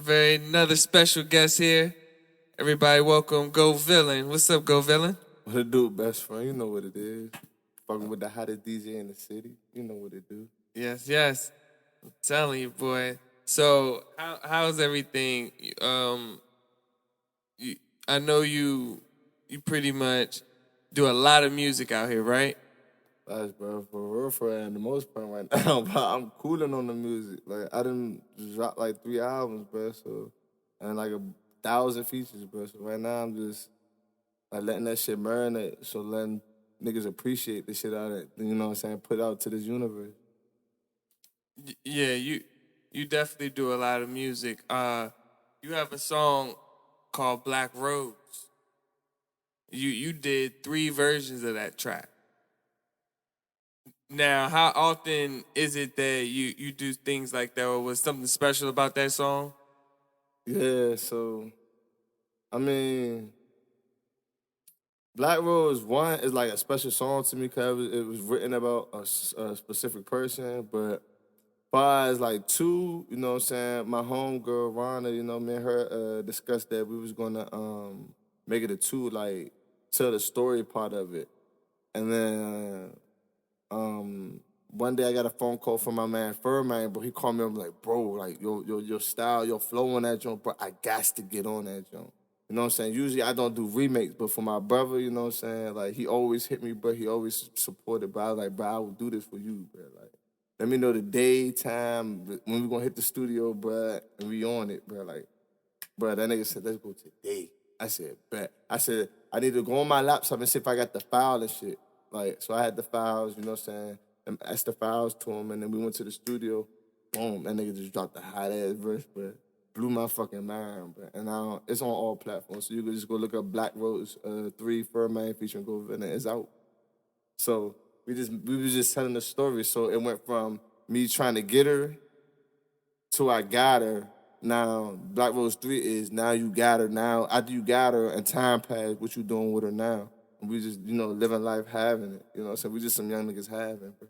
Another special guest here. Everybody welcome Go Villain. What's up, Go Villain? What it do, best friend? You know what it is. Fucking with the hottest DJ in the city. You know what it do. Yes, yes. I'm telling you, boy. So how's everything? You, I know you pretty much do a lot of music out here, right? That's bro, for real, and the most part right now, but I'm cooling on the music. Like I done dropped like 3 albums, bro. So and like 1,000 features, bro. So right now I'm just like letting that shit marinate. So letting niggas appreciate the shit out of it. You know what I'm saying? Put it out to this universe. Yeah, you definitely do a lot of music. You have a song called Black Rose. You did 3 versions of that track. Now, how often is it that you do things like that, or was something special about that song? Yeah. So I mean. Black Rose One is like a special song to me because it was written about a specific person. But far as like two, you know what I'm saying, my homegirl Rhonda, you know, me and her discussed that we was gonna make it a two, like tell the story part of it. And then one day I got a phone call from my man Furman, but he called me up like, bro, like your style, your flow on that joint, bro, I got to get on that joint. You know what I'm saying? Usually I don't do remakes, but for my brother, you know what I'm saying? Like he always hit me, bro. He always supported, bro. I was like, bro, I will do this for you, bro. Like, let me know the day, time, when we gonna hit the studio, bro, and we on it, bro. Like, bro, that nigga said, let's go today. I said, bet. I said, I need to go on my laptop and see if I got the file and shit. Like, so I had the files, you know what I'm saying? And asked the files to him, and then we went to the studio. Boom, that nigga just dropped a hot ass verse, bro. Blew my fucking mind, bro. And now it's on all platforms. So you can just go look up Black Rose 3 Furman featuring Go and it's out. So we was just telling the story. So it went from me trying to get her to I got her. Now Black Rose 3 is now you got her. Now after you got her and time passed, what you doing with her now? And we just, living life having it. You know what I'm saying? We just some young niggas having, bro.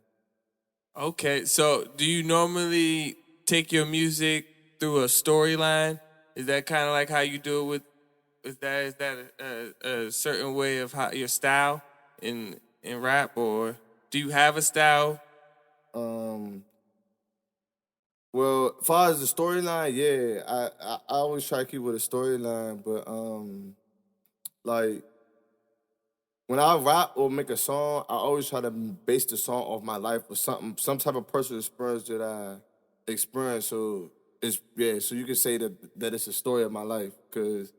Okay, so do you normally take your music through a storyline? Is that kind of like how you do it with? Is that a certain way of how your style in rap, or do you have a style? Um Well, as far as the storyline, yeah, I always try to keep with a storyline, but like when I rap or make a song, I always try to base the song off my life or something, some type of personal experience that I experienced. So it's yeah, so you can say that it's a story of my life because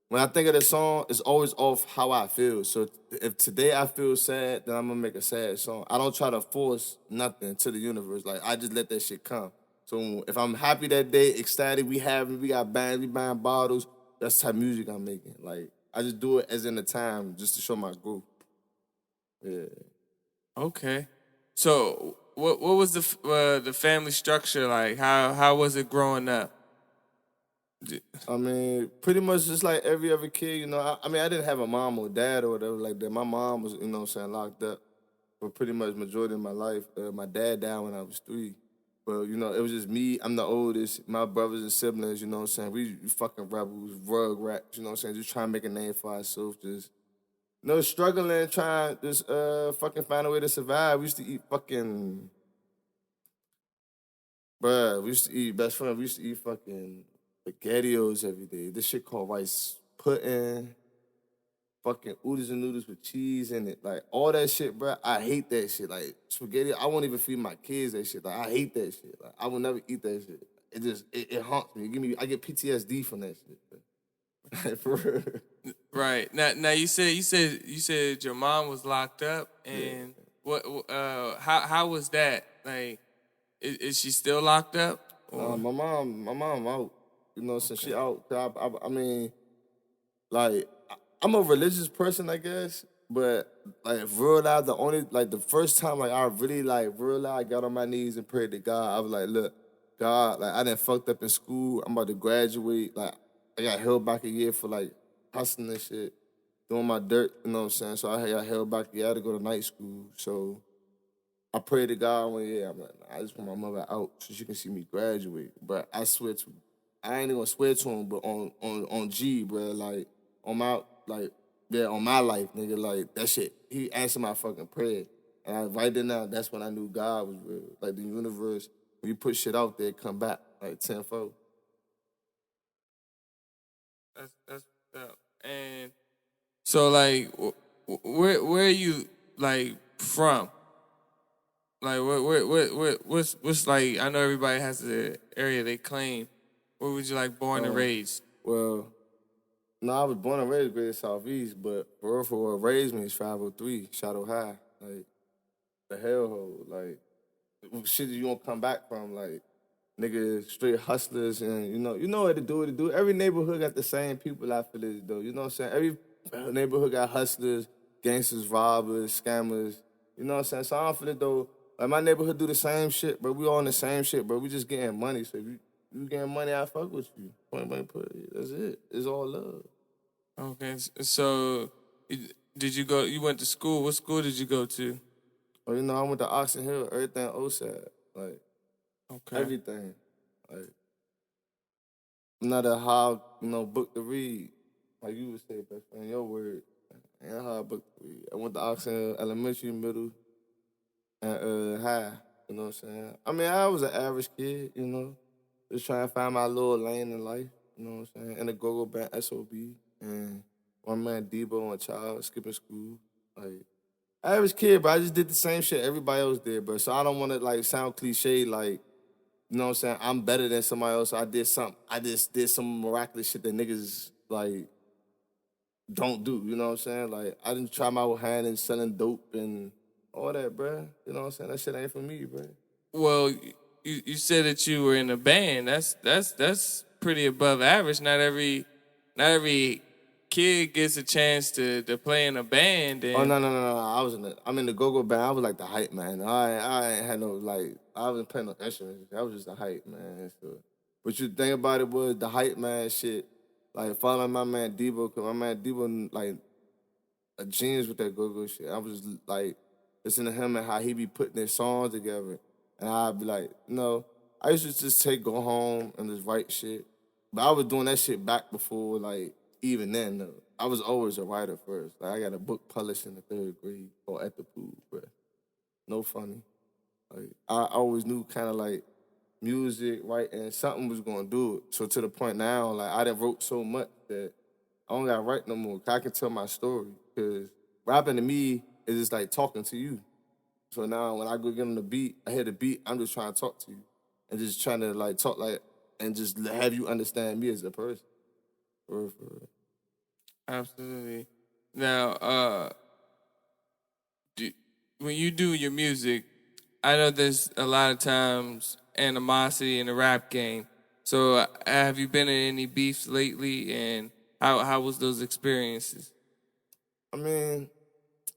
when I think of the song, it's always off how I feel. So if today I feel sad, then I'm gonna make a sad song. I don't try to force nothing to the universe. Like I just let that shit come. So if I'm happy that day, ecstatic, we got bands, we buying bottles. That's the type of music I'm making. Like I just do it as in the time, just to show my growth. Yeah. Okay, so what was the family structure like? How was it growing up? I mean, pretty much just like every other kid, I mean, I didn't have a mom or dad or whatever like that. My mom was, what I'm saying, locked up for pretty much majority of my life. My dad died when I was 3. But, it was just me. I'm the oldest. My brothers and siblings, you know what I'm saying? We fucking rebels, rug rats, you know what I'm saying? Just trying to make a name for ourselves. Just, struggling, trying just fucking find a way to survive. We used to eat fucking, bruh, we used to eat, best friend, we used to eat fucking spaghettios every day. This shit called rice pudding, fucking oodles and noodles with cheese in it. Like, all that shit, bruh, I hate that shit. Like, spaghetti, I won't even feed my kids that shit. Like, I hate that shit. Like, I will never eat that shit. It haunts me. I get PTSD from that shit, bruh. For real. Right now, you said your mom was locked up, Yeah. and how was that? Like, is she still locked up? Or My mom out. Since she okay, out, I mean, like I'm a religious person, I guess. But like real life, the first time like I really like real life, I got on my knees and prayed to God. I was like, look, God, like I done fucked up in school. I'm about to graduate. Like I got held back a year for like hustling and shit, doing my dirt. You know what I'm saying? So I got held back a year. I had to go to night school. So I prayed to God one year. I'm like, nah, I just want my mother out so she can see me graduate. But I swear to I ain't even gonna swear to him, but on G, bro, like on my like yeah, on my life, nigga, like that shit. He answered my fucking prayer, and right then now, that's when I knew God was real. Like the universe, when you put shit out there, it come back like tenfold. That's and so like where are you like from? Like what's like? I know everybody has the area they claim. Where was you like born and raised? Well, no, I was born and raised Greater Southeast, but for what raised me is 503, Shadow High, like the hellhole, like shit you won't come back from, like niggas straight hustlers, and you know what to do. What to do. Every neighborhood got the same people after this though. You know what I'm saying? Every neighborhood got hustlers, gangsters, robbers, scammers. You know what I'm saying? So I don't feel it though. Like my neighborhood do the same shit, bro. We all in the same shit, bro. We just getting money. So if you getting money, I fuck with you. Point blank period. That's it. It's all love. Okay, so did you go? You went to school. What school did you go to? But you know, I went to Oxon Hill, everything OSAD. Like Okay. everything. Like I'm not a hard, book to read. Like you would say, best friend, your word. Ain't a hard book to read. I went to Oxon Hill Elementary, middle, and high. You know what I'm saying? I mean, I was an average kid, just trying to find my little lane in life. You know what I'm saying? In the go-go band SOB. And one man Debo and child skipping school. Like average kid, but I just did the same shit everybody else did, bro. So I don't want to like sound cliche, like you know what I'm saying? I'm better than somebody else. I did something. I just did some miraculous shit that niggas like don't do. You know what I'm saying? Like I didn't try my hand in selling dope and all that, bro. You know what I'm saying? That shit ain't for me, bro. Well, you said that you were in a band. That's pretty above average. Not every kid gets a chance to play in a band. Oh And no. I'm in the go-go band. I was like the hype man. I ain't had no like I wasn't playing no instruments. I was just the hype man. So but you think about it was the hype man shit. Like following my man Debo, cause my man Debo like a genius with that go-go shit. I was like listening to him and how he be putting his songs together. And I'd be like, I used to just go home and just write shit. But I was doing that shit back before, like, even then, though. I was always a writer first. Like, I got a book published in the 3rd grade called At the Pool, bro. No funny. Like, I always knew kind of like music, writing, something was gonna do it. So to the point now, like, I done wrote so much that I don't gotta write no more. 'Cause I can tell my story. Cause rapping to me is just like talking to you. So now when I go get on the beat, I hear the beat, I'm just trying to talk to you. And just trying to like talk like and just have you understand me as a person. For real. absolutely. Now, do, when you do your music, I know there's a lot of times animosity in the rap game. So, have you been in any beefs lately, and how was those experiences? I mean,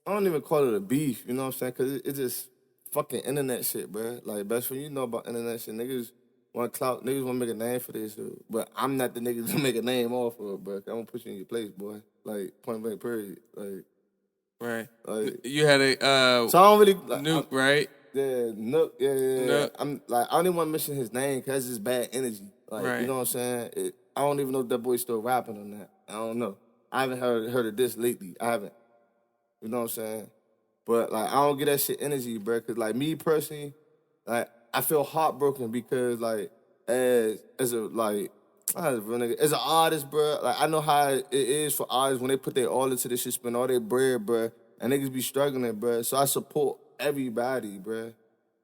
I don't even call it a beef, you know what I'm saying? Cause it's just fucking internet shit, bro. Like best friend, you know about internet shit. Niggas want clout, niggas want to make a name for this shit. But I'm not the nigga to make a name off of it, bro. I'm gonna put you in your place, boy. Like point blank period. Right. Like You had a so I don't really like nuke, right? yeah, Nook, yeah. No, I'm like I don't even want to mention his name because it's just bad energy. Like, you right. know what I'm saying? I don't even know if that boy's still rapping on that. I don't know. I haven't heard of this lately. I haven't. You know what I'm saying? But like I don't get that shit energy, bro. Cause like me personally, like I feel heartbroken because like as a like as a real nigga, as an artist, bro. Like I know how it is for artists when they put their all into this shit, spend all their bread, bro, and niggas be struggling, bro. So I support everybody, bro.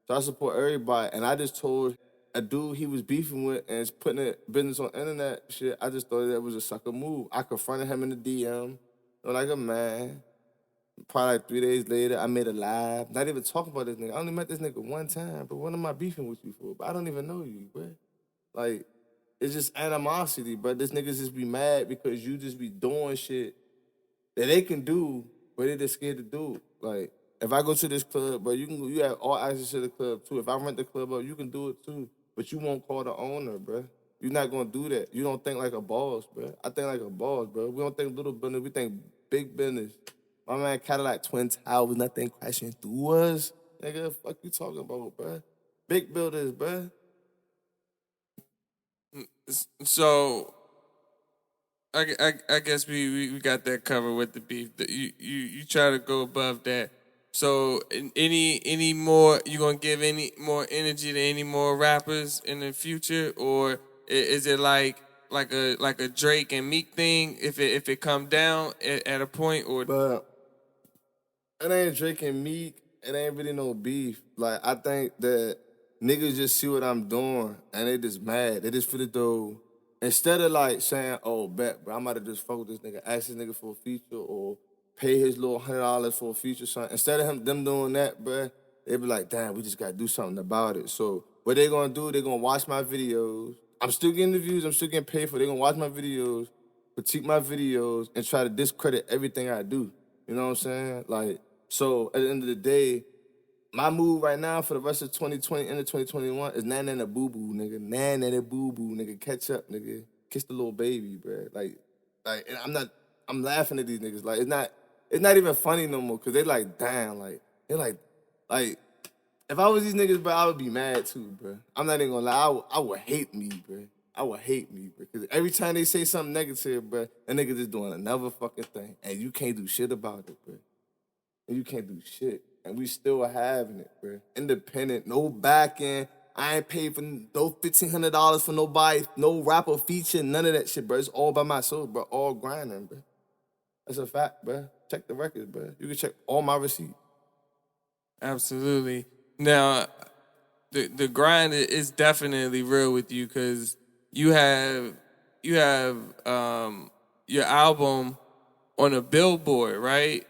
So I support everybody, and I just told a dude he was beefing with and is putting it business on internet shit. I just thought that was a sucker move. I confronted him in the DM, like a man. Probably like 3 days later, I made a live. Not even talking about this nigga. I only met this nigga one time, but what am I beefing with you for? But I don't even know you, bro. Like, it's just animosity, bro. This niggas just be mad because you just be doing shit that they can do, but they just scared to do it. Like, if I go to this club, bro, you have all access to the club too. If I rent the club up, you can do it too. But you won't call the owner, bro. You're not gonna do that. You don't think like a boss, bro. I think like a boss, bro. We don't think little business, we think big business. My man Cadillac Twin Towers, nothing crashing through us. Nigga, fuck you talking about, bro? Big builders, bro. So I guess we got that covered with the beef. You try to go above that. So any more you gonna give any more energy to any more rappers in the future, or is it like a Drake and Meek thing if it come down at a point or But it ain't Drake and Meek. It ain't really no beef. Like I think that niggas just see what I'm doing and they just mad. They just feel it though. Instead of like saying, "Oh, bet, bro, I might have just fuck with this nigga, ask this nigga for a feature or pay his little $100 for a feature, something." Instead of them doing that, bro, they be like, "Damn, we just gotta do something about it." So what they gonna do? They gonna watch my videos. I'm still getting the views. I'm still getting paid for it. They gonna watch my videos, critique my videos, and try to discredit everything I do. You know what I'm saying? Like, so at the end of the day, my move right now for the rest of 2020 into 2021 is nan and a boo boo, nigga. Nan and a boo boo, nigga. Catch up, nigga. Kiss the little baby, bro. And I'm laughing at these niggas. Like, it's not even funny no more, cause they like, damn, they're like, if I was these niggas, bro, I would be mad too, bro. I'm not even gonna lie, I would hate me, bro. I would hate me, bro. Cause every time they say something negative, bro, that nigga just doing another fucking thing, and you can't do shit about it, bro. And you can't do shit. And we still having it, bro. Independent, no backing. I ain't paid for no $1,500 for nobody, no rapper feature, none of that shit, bro. It's all by myself, bro. All grinding, bro. That's a fact, bro. Check the records, bro. You can check all my receipts. absolutely. Now the grind is definitely real with you because you have your album on a Billboard, right?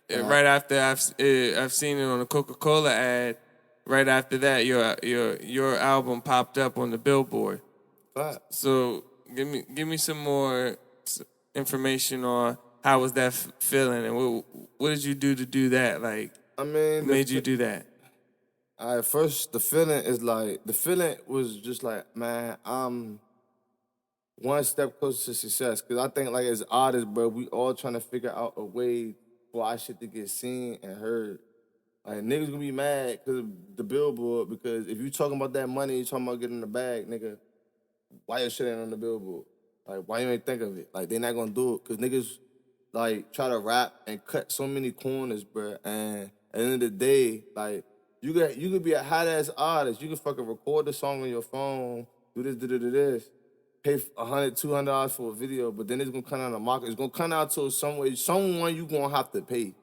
Right after I've seen it on a Coca-Cola ad. Right after that, your album popped up on the Billboard. Fact. So give me some more information on how was that feeling and what did you do to do that? Like, I mean, what made you do that? At first, the feeling was just like, man, I'm one step closer to success. Cause I think like as artists, bro, we all trying to figure out a way for our shit to get seen and heard. Like niggas gonna be mad cause of the Billboard, because if you talking about that money, you talking about getting the bag, nigga, why your shit ain't on the Billboard? Like why you ain't think of it? Like they not gonna do it. Cause niggas like try to rap and cut so many corners, bro. And at the end of the day, like you could be a hot ass artist. You can fucking record the song on your phone, do this, pay $100, $200 for a video, but then it's gonna come out on the market. It's gonna come out to someone you gonna have to pay.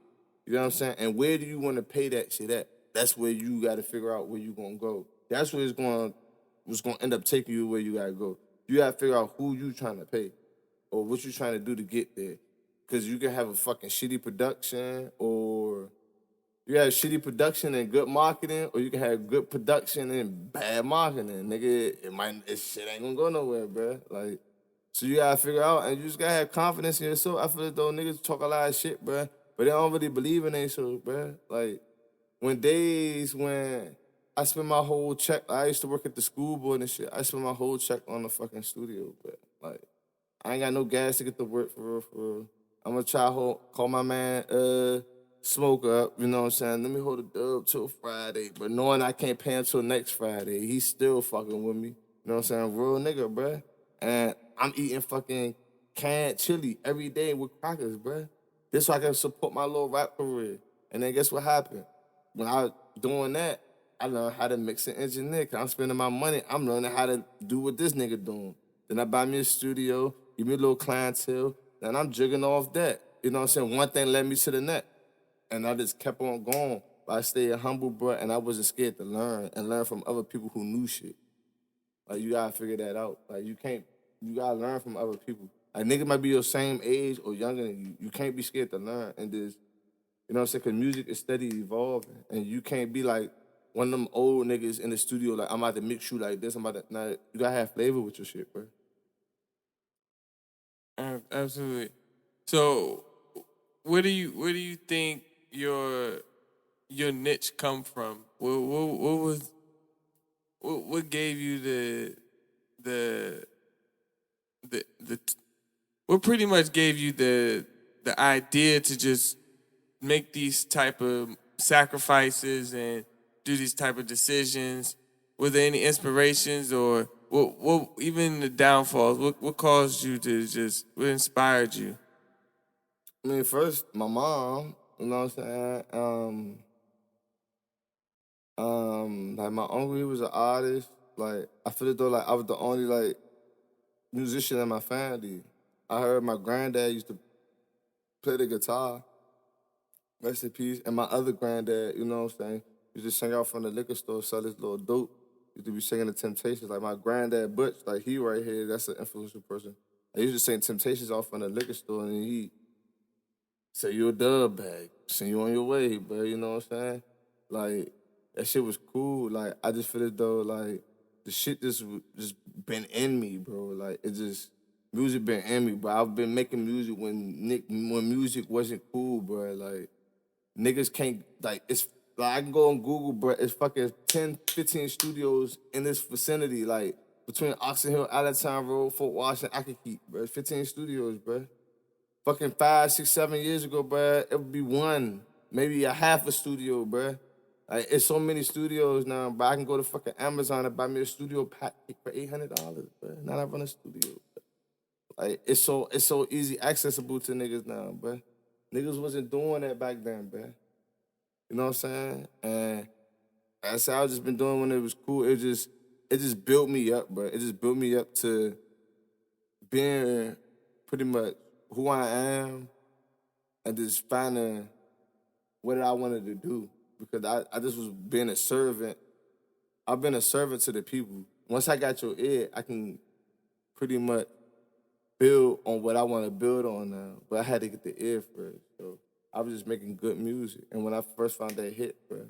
You know what I'm saying? And where do you want to pay that shit at? That's where you got to figure out where you gonna go. That's where what's gonna end up taking you where you gotta go. You gotta figure out who you trying to pay, or what you trying to do to get there. Cause you can have a fucking shitty production, or you have shitty production and good marketing, or you can have good production and bad marketing. Nigga, it shit ain't gonna go nowhere, bro. Like, so you gotta figure out, and you just gotta have confidence in yourself. I feel as though niggas talk a lot of shit, bro, but they don't really believe in themselves, bro. Like, when I spent my whole check, I used to work at the school board and shit. I spent my whole check on the fucking studio, but like, I ain't got no gas to get to work for real, for real. I'm gonna try call my man Smoke up, you know what I'm saying? Let me hold the dub till Friday. But knowing I can't pay him till next Friday, he's still fucking with me. You know what I'm saying? Real nigga, bruh. And I'm eating fucking canned chili every day with crackers, bruh. This so I can support my little rap career. And then guess what happened? When I was doing that, I learned how to mix and engineer. Cause I'm spending my money. I'm learning how to do what this nigga doing. Then I buy me a studio, give me a little clientele, then I'm jigging off that. You know what I'm saying? One thing led me to the next. And I just kept on going. But I stayed humble, bro, and I wasn't scared to learn and learn from other people who knew shit. Like, you gotta figure that out. Like, you gotta learn from other people. Like, niggas might be your same age or younger than you. You can't be scared to learn. And just, you know what I'm saying? Because music is steady evolving. And you can't be like one of them old niggas in the studio, like, I'm about to mix you like this. Nah, you gotta have flavor with your shit, bro. Absolutely. So, where do you think your niche come from? What gave you what pretty much gave you the idea to just make these type of sacrifices and do these type of decisions? Were there any inspirations, or What even the downfalls? What caused you to just? What inspired you? I mean, first, my mom, you know what I'm saying? Like my uncle, he was an artist. Like, I feel as though like I was the only like musician in my family. I heard my granddad used to play the guitar, rest in peace. And my other granddad, you know what I'm saying, used to sing out from the liquor store, sell his little dope. Used to be singing the Temptations. Like my granddad Butch, like he right here, that's an influential person. I used to sing Temptations off from the liquor store, and he say you a dub bag, send you on your way, bro. You know what I'm saying? Like that shit was cool. Like I just feel as though like the shit just been in me, bro. Like it just music been in me, bro. I've been making music when music wasn't cool, bro. Like niggas can't like it's like I can go on Google, bro. It's fucking 10, 15 studios in this vicinity, like between Oxon Hill, Allentown Road, Fort Washington, I could keep, bro. 15 studios, bro. Fucking 5, 6, 7 years ago, bruh, it would be one, maybe a half a studio, bruh. Like, it's so many studios now, but I can go to fucking Amazon and buy me a studio pack for $800, bruh. Now I run a studio. Like, it's so easy accessible to niggas now, bruh. Niggas wasn't doing that back then, bruh. You know what I'm saying? And that's how I just been doing when it was cool. It just built me up, bruh. It just built me up to being pretty much who I am and just finding what I wanted to do. Because I just was being a servant. I've been a servant to the people. Once I got your ear, I can pretty much build on what I want to build on now. But I had to get the ear first. So I was just making good music. And when I first found that hit, bro,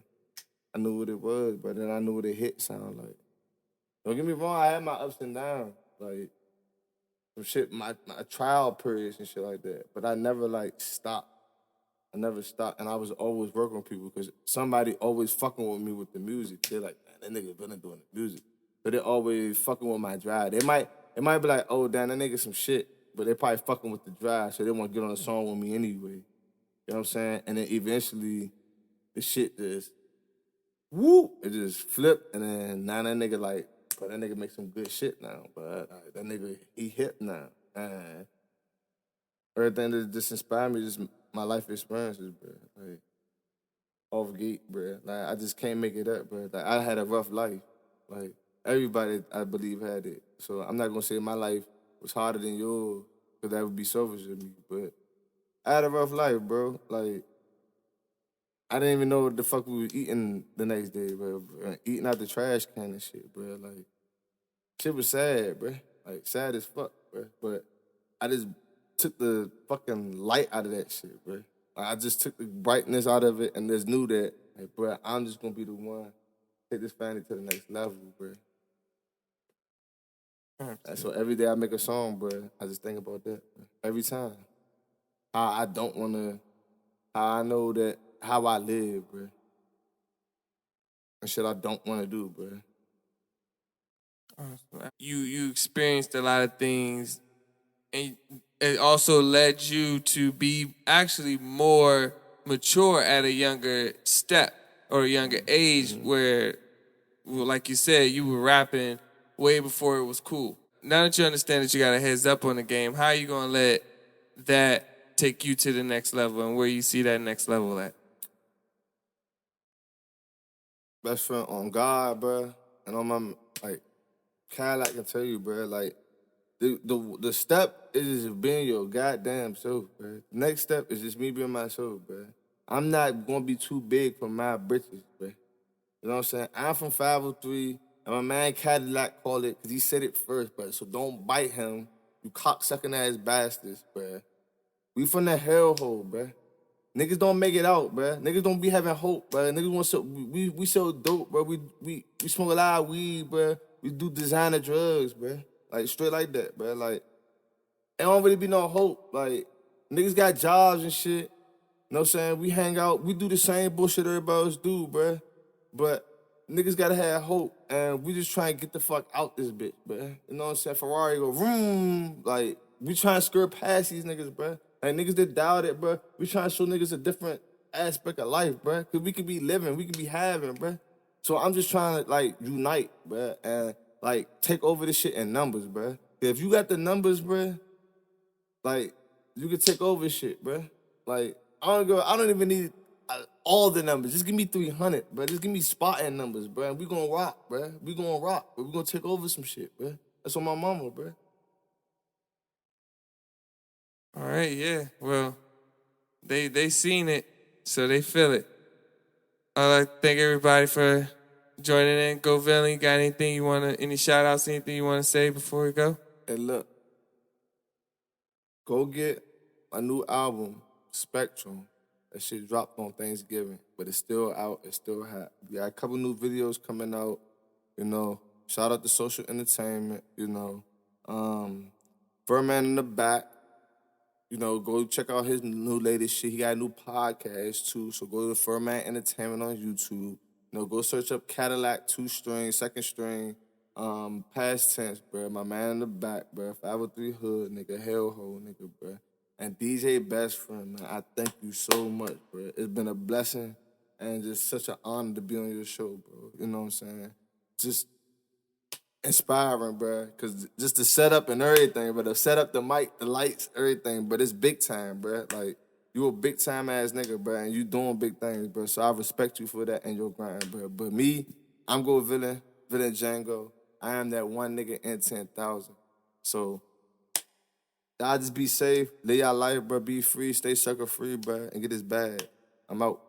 I knew what it was, but then I knew what a hit sounded like. Don't get me wrong, I had my ups and downs. Like, some shit, my trial periods and shit like that. But I never like stopped. I never stopped, and I was always working with people because somebody always fucking with me with the music. They're like, man, that nigga been doing the music, but they always fucking with my drive. It might be like, oh, damn, that nigga some shit, but they probably fucking with the drive, so they want to get on a song with me anyway. You know what I'm saying? And then eventually, the shit just whoop, it just flipped, and then now that nigga like, but that nigga make some good shit now, but that nigga he hip now. And everything that just inspired me, just my life experiences, bro. Like off gate, bro. Like I just can't make it up, bro. Like I had a rough life. Like everybody, I believe, had it. So I'm not gonna say my life was harder than yours, because that would be selfish of me. But I had a rough life, bro. Like I didn't even know what the fuck we was eating the next day, bro. Eating out the trash can and shit, bro. Like shit was sad, bro. Like sad as fuck, bro. But I just took the fucking light out of that shit, bro. Like, I just took the brightness out of it and just knew that, like, bro, I'm just gonna be the one take this family to the next level, bro. And so every day I make a song, bro, I just think about that, bro. Every time. How I don't wanna, how I know that, how I live, bro. And shit I don't wanna do, bro. You experienced a lot of things, and it also led you to be actually more mature at a younger step or a younger age, where, well, like you said, you were rapping way before it was cool. Now that you understand that you got a heads up on the game, how are you gonna let that take you to the next level, and where you see that next level at? Best friend on God, bro. And on my, like, Cadillac can tell you, bro, like, the step is just being your goddamn self, bro. Next step is just me being myself, bro. I'm not gonna be too big for my britches, bro. You know what I'm saying? I'm from 503, and my man Cadillac called it, because he said it first, bro. So don't bite him, you cocksucking ass bastards, bro. We from the hellhole, bro. Niggas don't make it out, bro. Niggas don't be having hope, bro. Niggas want so we sell dope, bro. We smoke a lot of weed, bro. We do designer drugs, bro. Like straight like that, bro. Like it don't really be no hope. Like niggas got jobs and shit. You know what I'm saying? We hang out, we do the same bullshit everybody else do, bro. But niggas gotta have hope, and we just trying to get the fuck out this bitch, bro. You know what I'm saying? Ferrari go vroom, like we trying to skirt past these niggas, bro. Like niggas that doubt it, bro. We trying to show niggas a different aspect of life, bro. Cause we can be living, we can be having, bro. So I'm just trying to like unite, bro, and like, take over this shit in numbers, bruh. If you got the numbers, bruh, like, you can take over shit, bruh. Like, I don't even need all the numbers. Just give me 300, bruh. Just give me spotting numbers, bruh. And we gonna rock, bruh. We gonna rock, but we gonna take over some shit, bruh. That's on my mama, bruh. All right, yeah. Well, they seen it, so they feel it. I'd like to thank everybody for joining in. Go Villain, got anything you wanna, any shout outs, anything you wanna say before we go? Hey, look, go get a new album, Spectrum. That shit dropped on Thanksgiving, but it's still out. It's still hot. We got a couple new videos coming out. You know, shout out to Social Entertainment. You know, Furman in the back. You know, go check out his new latest shit. He got a new podcast too. So go to Furman Entertainment on YouTube. You know, go search up Cadillac 2-string, 2nd-string, past tense, bro. My man in the back, bro. 503 Hood, nigga, Hellhole, nigga, bro. And DJ Best Friend, man. I thank you so much, bro. It's been a blessing and just such an honor to be on your show, bro. You know what I'm saying? Just inspiring, bro. Cause just the setup and everything, but the setup, the mic, the lights, everything. But it's big time, bro. Like you a big time ass nigga, bro, and you doing big things, bro. So I respect you for that and your grind, bro. But me, I'm Go Villain Django. I am that one nigga in 10,000. So y'all just be safe, live your life, bro. Be free, stay sucker free, bro, and get this bag. I'm out.